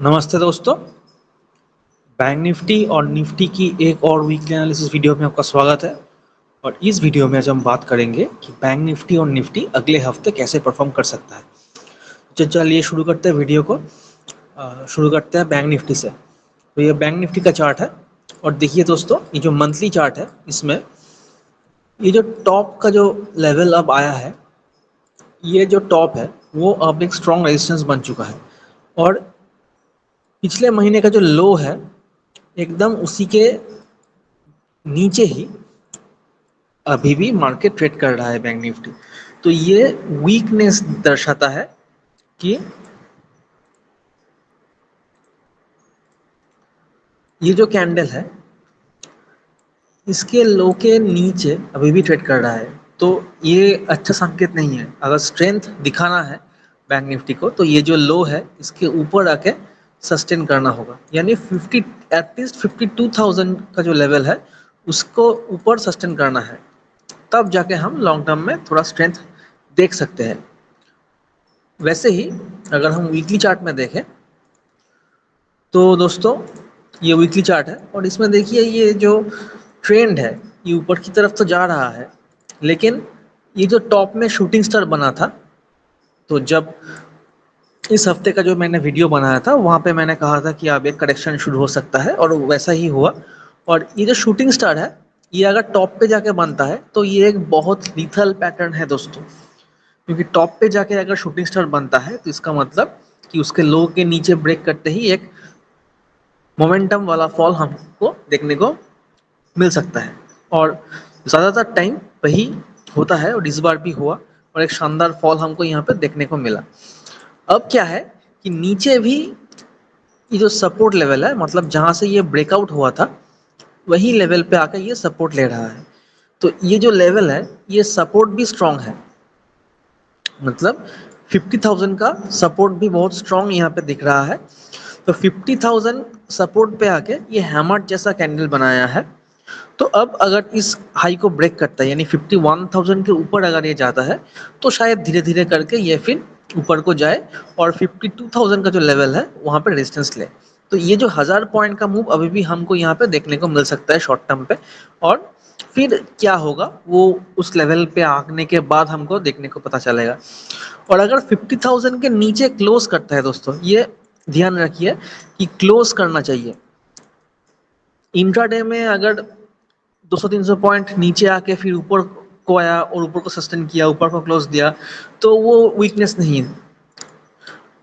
नमस्ते दोस्तों। Bank Nifty और निफ्टी की एक और वीकली एनालिसिस वीडियो में आपका स्वागत है। और इस वीडियो में आज हम बात करेंगे कि बैंक निफ्टी और निफ्टी अगले हफ्ते कैसे परफॉर्म कर सकता है। तो चलिए शुरू करते हैं वीडियो को। शुरू करते हैं बैंक निफ्टी से। तो ये बैंक निफ्टी का चार्ट है और देखिए दोस्तों, ये जो मंथली चार्ट है इसमें ये जो टॉप का जो लेवल अब आया है, ये जो टॉप है वो अब एक स्ट्रॉन्ग रेजिस्टेंस बन चुका है। और पिछले महीने का जो लो है एकदम उसी के नीचे ही अभी भी मार्केट ट्रेड कर रहा है बैंक निफ्टी। तो ये वीकनेस दर्शाता है कि ये जो कैंडल है इसके लो के नीचे अभी भी ट्रेड कर रहा है। तो ये अच्छा संकेत नहीं है। अगर स्ट्रेंथ दिखाना है बैंक निफ्टी को तो ये जो लो है इसके ऊपर आके सस्टेन करना होगा, यानी 50 एटलीस्ट 52,000 का जो लेवल है उसको ऊपर सस्टेन करना है। तब जाके हम लॉन्ग टर्म में थोड़ा स्ट्रेंथ देख सकते हैं। वैसे ही अगर हम वीकली चार्ट में देखें तो दोस्तों ये वीकली चार्ट है और इसमें देखिए ये जो ट्रेंड है ये ऊपर की तरफ तो जा रहा है, लेकिन ये जो टॉप में शूटिंग स्टार बना था, तो जब इस हफ्ते का जो मैंने वीडियो बनाया था वहाँ पे मैंने कहा था कि अब एक करेक्शन शुरू हो सकता है और वैसा ही हुआ। और ये जो शूटिंग स्टार है ये अगर टॉप पे जाके बनता है तो ये एक बहुत लीथल पैटर्न है दोस्तों। क्योंकि टॉप पे जाके अगर शूटिंग स्टार बनता है तो इसका मतलब कि उसके लो के नीचे ब्रेक करते ही एक मोमेंटम वाला फॉल हमको देखने को मिल सकता है। और ज़्यादातर टाइम वही होता है और इस बार भी हुआ और एक शानदार फॉल हमको यहाँ पे देखने को मिला। अब क्या है कि नीचे भी ये जो सपोर्ट लेवल है, मतलब जहाँ से ये ब्रेकआउट हुआ था वही लेवल पे आकर ये सपोर्ट ले रहा है। तो ये जो लेवल है ये सपोर्ट भी स्ट्रांग है, मतलब 50,000 का सपोर्ट भी बहुत स्ट्रांग यहाँ पे दिख रहा है। तो 50,000 सपोर्ट पे आके ये हैमर जैसा कैंडल बनाया है। तो अब अगर इस हाई को ब्रेक करता है यानी 51,000 के ऊपर अगर ये जाता है तो शायद धीरे धीरे करके ये फिर ऊपर को जाए और 52,000 का जो लेवल है वहाँ पे रेजिस्टेंस ले। तो ये जो 1000 पॉइंट का मूव अभी भी हमको यहाँ पे देखने को मिल सकता है शॉर्ट टर्म पे। और फिर क्या होगा वो उस लेवल पे आने के बाद हमको देखने को पता चलेगा। और अगर 50,000 के नीचे क्लोज करता है दोस्तों, ये ध्यान रखिए कि क्लोज करना चाहिए। इंट्राडे में अगर 200-300 पॉइंट नीचे आके फिर ऊपर को आया और ऊपर को सस्टेन किया, ऊपर को क्लोज दिया, तो वो वीकनेस नहीं है।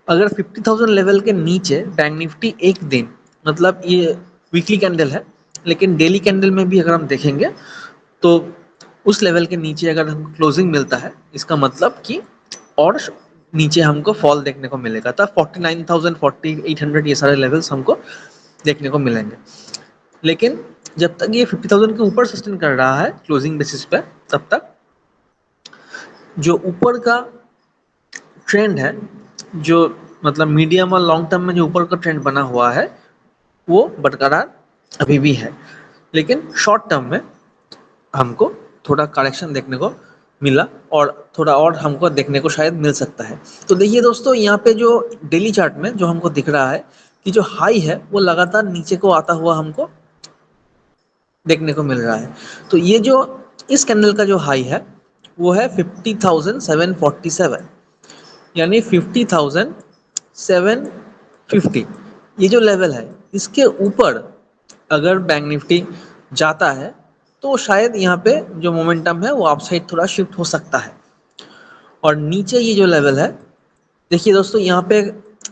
अगर 50,000 लेवल के नीचे बैंक निफ्टी एक दिन, मतलब ये वीकली कैंडल है लेकिन डेली कैंडल में भी अगर हम देखेंगे तो उस लेवल के नीचे अगर हमको क्लोजिंग मिलता है इसका मतलब कि और नीचे हमको फॉल देखने को मिलेगा। तब 49,000 4800 ये सारे लेवल्स हमको देखने को मिलेंगे। लेकिन जब तक ये 50,000 के ऊपर सस्टेन कर रहा है क्लोजिंग बेसिस पे, तब तक जो ऊपर का ट्रेंड है, जो मतलब मीडियम और लॉन्ग टर्म में जो ऊपर का ट्रेंड बना हुआ है वो बरकरार अभी भी है। लेकिन शॉर्ट टर्म में हमको थोड़ा करेक्शन देखने को मिला और थोड़ा और हमको देखने को शायद मिल सकता है। तो देखिए दोस्तों, यहाँ पे जो डेली चार्ट में जो हमको दिख रहा है कि जो हाई है वो लगातार नीचे को आता हुआ हमको देखने को मिल रहा है। तो ये जो इस कैंडल का जो हाई है वो है 50,747, यानी 50,750। ये जो लेवल है इसके ऊपर अगर बैंक निफ्टी जाता है तो शायद यहाँ पे जो मोमेंटम है वो अपसाइड थोड़ा शिफ्ट हो सकता है। और नीचे ये जो लेवल है, देखिए दोस्तों, यहाँ पे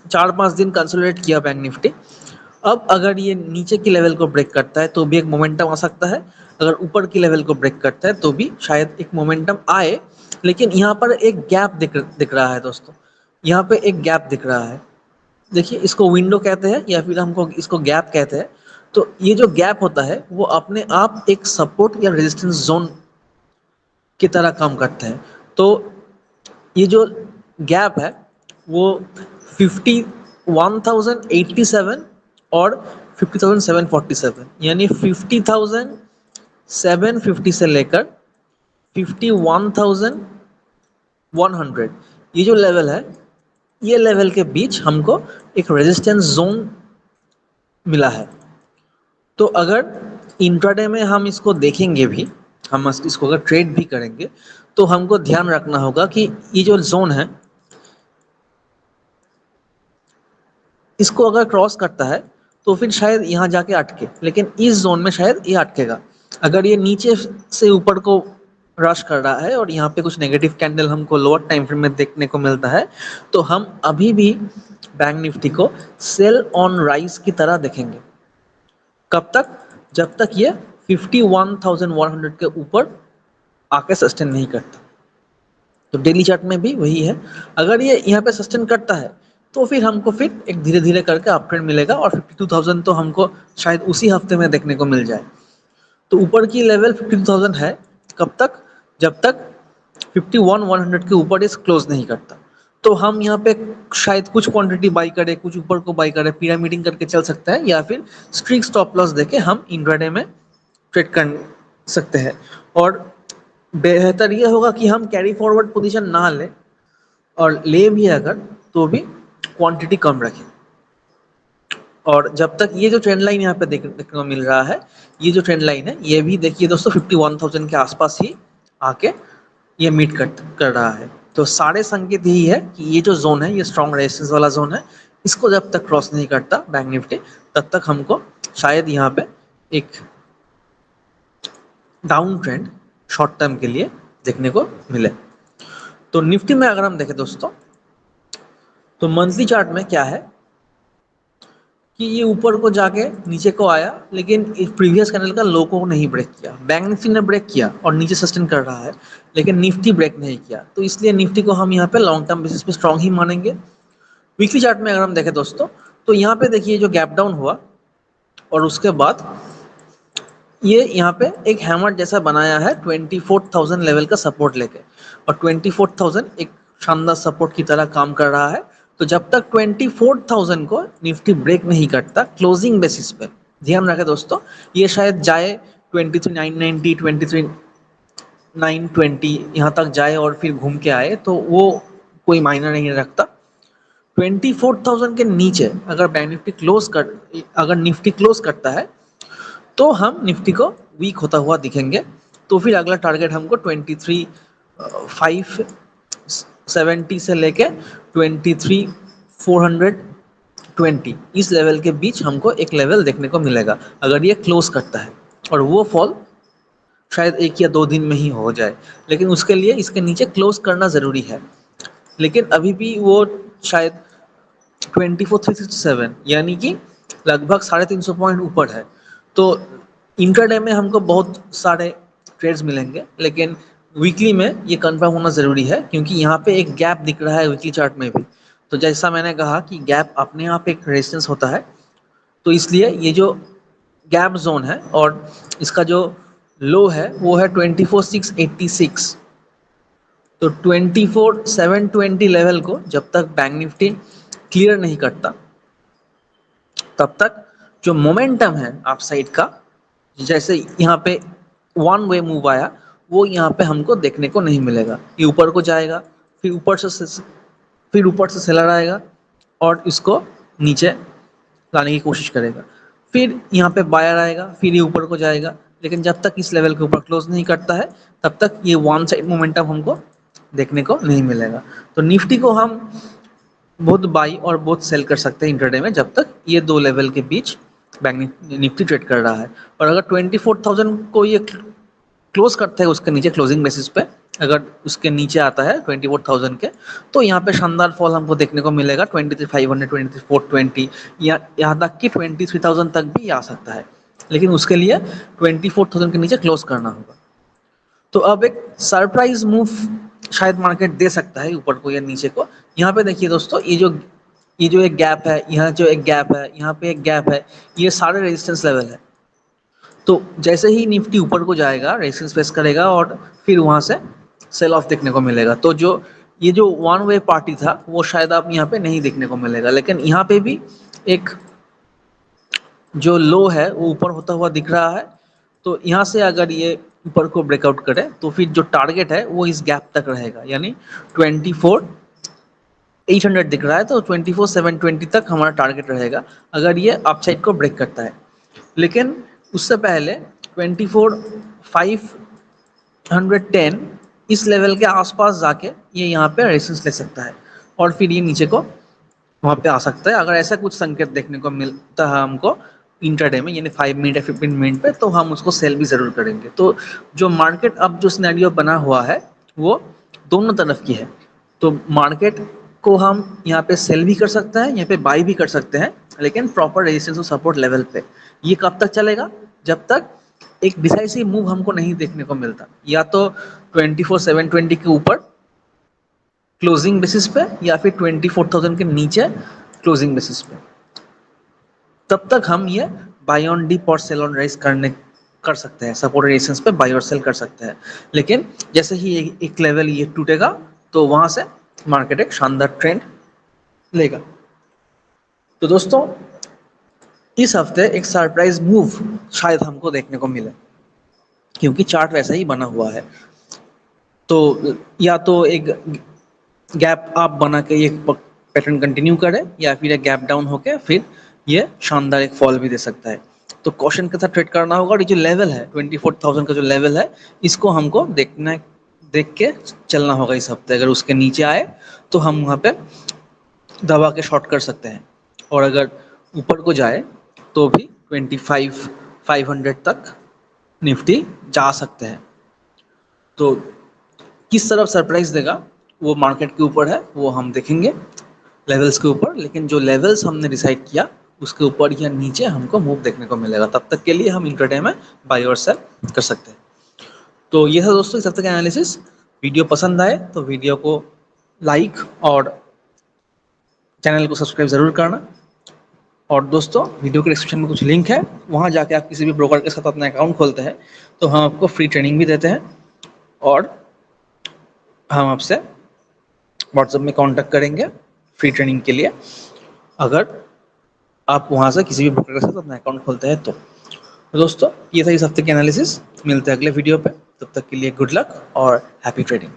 4-5 दिन कंसोलिडेट किया बैंक निफ्टी। अब अगर ये नीचे की लेवल को ब्रेक करता है तो भी एक मोमेंटम आ सकता है, अगर ऊपर की लेवल को ब्रेक करता है तो भी शायद एक मोमेंटम आए। लेकिन यहाँ पर एक गैप दिख रहा है दोस्तों, यहाँ पे एक गैप दिख रहा है। देखिए, इसको विंडो कहते हैं या फिर हमको इसको गैप कहते हैं। तो ये जो गैप होता है वो अपने आप एक सपोर्ट या रेजिस्टेंस जोन की तरह काम करता है। तो ये जो गैप है वो 51,087 और 50,747, यानी 50,750 से लेकर 51,100, ये जो लेवल है ये लेवल के बीच हमको एक रेजिस्टेंस जोन मिला है। तो अगर इंट्राडे में हम इसको देखेंगे भी, हम इसको अगर ट्रेड भी करेंगे, तो हमको ध्यान रखना होगा कि ये जो जोन है इसको अगर क्रॉस करता है तो फिर शायद यहाँ जाके अटके, लेकिन इस जोन में शायद ये अटकेगा। अगर ये नीचे से ऊपर को रश कर रहा है और यहाँ पे कुछ नेगेटिव कैंडल हमको लोअर टाइम फ्रेम में देखने को मिलता है, तो हम अभी भी बैंक निफ्टी को सेल ऑन राइज की तरह देखेंगे। कब तक? जब तक ये 51,100 के ऊपर आके सस्टेन नहीं करता। तो डेली चार्ट में भी वही है, अगर ये यहाँ पे सस्टेन करता है तो फिर हमको फिर एक धीरे धीरे करके अप ट्रेंड मिलेगा और 52,000 तो हमको शायद उसी हफ्ते में देखने को मिल जाए। तो ऊपर की लेवल 52,000 है। कब तक? जब तक 51,100 के ऊपर इस क्लोज नहीं करता। तो हम यहाँ पे शायद कुछ क्वांटिटी बाई करें, कुछ ऊपर को बाई करें, पिरामिडिंग करके चल सकता है, या फिर स्ट्रिक्ट स्टॉप लॉस देके हम इंट्राडे में ट्रेड कर सकते हैं। और बेहतर ये होगा कि हम कैरी फॉरवर्ड पोजीशन ना लें, और ले भी अगर तो भी क्वांटिटी कम रखें। और जब तक ये जो ट्रेंड लाइन यहाँ पे देखने को मिल रहा है, ये जो ट्रेंड लाइन है ये भी देखिए दोस्तों 51,000 के आसपास ही आके ये मीट कर रहा है। तो सारे संकेत यही है कि ये जो जोन है ये स्ट्रॉन्ग रेजिस्टेंस वाला जोन है। इसको जब तक क्रॉस नहीं करता बैंक निफ्टी, तब तक हमको शायद यहाँ पे एक डाउन ट्रेंड शॉर्ट टर्म के लिए देखने को मिले। तो निफ्टी में अगर हम देखें दोस्तों, तो मंथली चार्ट में क्या है कि ये ऊपर को जाके नीचे को आया, लेकिन प्रीवियस कैंडल का लो को नहीं ब्रेक किया। बैंक निफ्टी ने ब्रेक किया और नीचे सस्टेन कर रहा है, लेकिन निफ्टी ब्रेक नहीं किया। तो इसलिए निफ्टी को हम यहाँ पे लॉन्ग टर्म बेसिस पे स्ट्रॉन्ग ही मानेंगे। वीकली चार्ट में अगर हम देखें दोस्तों, तो यहाँ पे देखिए जो गैप डाउन हुआ और उसके बाद ये यहाँ पे एक हैमर जैसा बनाया है 24,000 लेवल का सपोर्ट लेके, और 24,000 एक शानदार सपोर्ट की तरह काम कर रहा है। तो जब तक 24,000 को निफ्टी ब्रेक नहीं करता क्लोजिंग बेसिस पे, ध्यान रखें दोस्तों, ये शायद जाए 23,990, 23,920 यहाँ तक जाए और फिर घूम के आए, तो वो कोई मायना नहीं रखता। 24,000 के नीचे अगर बैंक निफ्टी अगर निफ्टी क्लोज करता है तो हम निफ्टी को वीक होता हुआ दिखेंगे। तो फिर अगला टारगेट हमको 23,570 से लेके 23,420 इस लेवल के बीच हमको एक लेवल देखने को मिलेगा अगर ये क्लोज करता है। और वो फॉल शायद 1 या 2 दिन में ही हो जाए, लेकिन उसके लिए इसके नीचे क्लोज करना ज़रूरी है। लेकिन अभी भी वो शायद 24,367 यानी कि लगभग 350 पॉइंट ऊपर है। तो इंट्राडे में हमको बहुत सारे ट्रेड्स मिलेंगे, लेकिन वीकली में ये कंफर्म होना ज़रूरी है, क्योंकि यहाँ पे एक गैप दिख रहा है वीकली चार्ट में भी। तो जैसा मैंने कहा कि गैप अपने आप एक रेजिस्टेंस होता है, तो इसलिए ये जो गैप जोन है और इसका जो लो है वो है 24,686। तो 24,720 लेवल को जब तक बैंक निफ्टी क्लियर नहीं करता, तब तक जो मोमेंटम है आप साइड का, जैसे यहाँ पे वन वे मूव आया, वो यहाँ पे हमको देखने को नहीं मिलेगा। ये ऊपर को जाएगा, फिर ऊपर से सेलर आएगा और इसको नीचे लाने की कोशिश करेगा, फिर यहाँ पे बायर आएगा, फिर ये ऊपर को जाएगा। लेकिन जब तक इस लेवल के ऊपर क्लोज नहीं करता है, तब तक ये वन साइड मोमेंटम हमको देखने को नहीं मिलेगा। तो निफ्टी को हम बहुत बाई और बहुत सेल कर सकते हैं इंट्राडे में, जब तक ये 2 लेवल के बीच बैंक निफ्टी ट्रेड कर रहा है। और अगर 24,000 को ये क्लोज करता है उसके नीचे क्लोजिंग बेसिस पे, अगर उसके नीचे आता है 24,000 के, तो यहाँ पे शानदार फॉल हमको देखने को मिलेगा 23,500, 23,420 या यहाँ तक कि 23,000 तक भी आ सकता है। लेकिन उसके लिए 24,000 के नीचे क्लोज करना होगा। तो अब एक सरप्राइज मूव शायद मार्केट दे सकता है ऊपर को या नीचे को। यहाँ पे देखिए दोस्तों, ये जो एक गैप है, यहाँ जो एक गैप है, यहाँ पे एक गैप है, ये सारे रेजिस्टेंस लेवल है। तो जैसे ही निफ्टी ऊपर को जाएगा रेजिस्टेंस फेस करेगा और फिर वहाँ से सेल ऑफ देखने को मिलेगा। तो ये जो वन वे पार्टी था वो शायद आप यहाँ पे नहीं देखने को मिलेगा, लेकिन यहाँ पे भी एक जो लो है वो ऊपर होता हुआ दिख रहा है। तो यहाँ से अगर ये ऊपर को ब्रेकआउट करे तो फिर जो टारगेट है वो इस गैप तक रहेगा, यानी 24,800 800 दिख रहा है, तो 24,720 तक हमारा टारगेट रहेगा अगर ये अपसाइड को ब्रेक करता है। लेकिन उससे पहले 24,510 इस लेवल के आसपास जाके ये यहाँ पे रेजिस्टेंस ले सकता है और फिर ये नीचे को वहाँ पे आ सकता है। अगर ऐसा कुछ संकेत देखने को मिलता है हमको इंट्राडे में, यानी 5 मिनट या 15 मिनट पे, तो हम उसको सेल भी ज़रूर करेंगे। तो जो मार्केट अब जो सिनेरियो बना हुआ है वो दोनों तरफ की है। तो मार्केट को हम यहाँ पे सेल भी कर सकते हैं, यहाँ पे बाई भी कर सकते हैं, लेकिन प्रॉपर रेजिस्टेंस और सपोर्ट लेवल पे। ये कब तक चलेगा? जब तक एक डिसाइसिव मूव हमको नहीं देखने को मिलता, या तो 24,720 के ऊपर क्लोजिंग बेसिस पे या फिर 24,000 के नीचे क्लोजिंग बेसिस पे, तब तक हम ये बाय ऑन डिप और सेल ऑन राइज कर सकते हैं, सपोर्ट रेजिस्टेंस पे बाय और सेल कर सकते हैं। लेकिन जैसे ही एक लेवल ये टूटेगा तो वहां से मार्केट एक शानदार ट्रेंड लेगा। तो दोस्तों, इस हफ्ते एक सरप्राइज मूव शायद हमको देखने को मिले, क्योंकि चार्ट वैसा ही बना हुआ है। तो या तो एक गैप अप बना के ये पैटर्न कंटिन्यू करे, या फिर एक गैप डाउन होके फिर ये शानदार एक फॉल भी दे सकता है। तो कॉशन के साथ ट्रेड करना होगा। और ये जो लेवल है 24,000 का जो लेवल है, इसको हमको देख के चलना होगा इस हफ्ते। अगर उसके नीचे आए तो हम वहाँ पे दबा के शॉर्ट कर सकते हैं, और अगर ऊपर को जाए तो भी 25,500 तक निफ्टी जा सकते हैं। तो किस तरफ सरप्राइज देगा वो मार्केट के ऊपर है, वो हम देखेंगे लेवल्स के ऊपर। लेकिन जो लेवल्स हमने डिसाइड किया उसके ऊपर या नीचे हमको मूव देखने को मिलेगा। तब तक के लिए हम इंट्राडे में बाय और सेल कर सकते हैं। तो ये है दोस्तों इस हफ्ते का एनालिसिस। वीडियो पसंद आए तो वीडियो को लाइक और चैनल को सब्सक्राइब ज़रूर करना। और दोस्तों, वीडियो के डिस्क्रिप्शन में कुछ लिंक है, वहाँ जाके आप किसी भी ब्रोकर के साथ अपना अकाउंट खोलते हैं तो हम आपको फ्री ट्रेनिंग भी देते हैं, और हम आपसे व्हाट्सएप में कांटेक्ट करेंगे फ्री ट्रेनिंग के लिए, अगर आप वहाँ से किसी भी ब्रोकर के साथ अपना अकाउंट खोलते हैं तो। दोस्तों, ये था इस हफ्ते की एनालिसिस। मिलते हैं अगले वीडियो पे। तब तक के लिए गुड लक और हैप्पी ट्रेडिंग।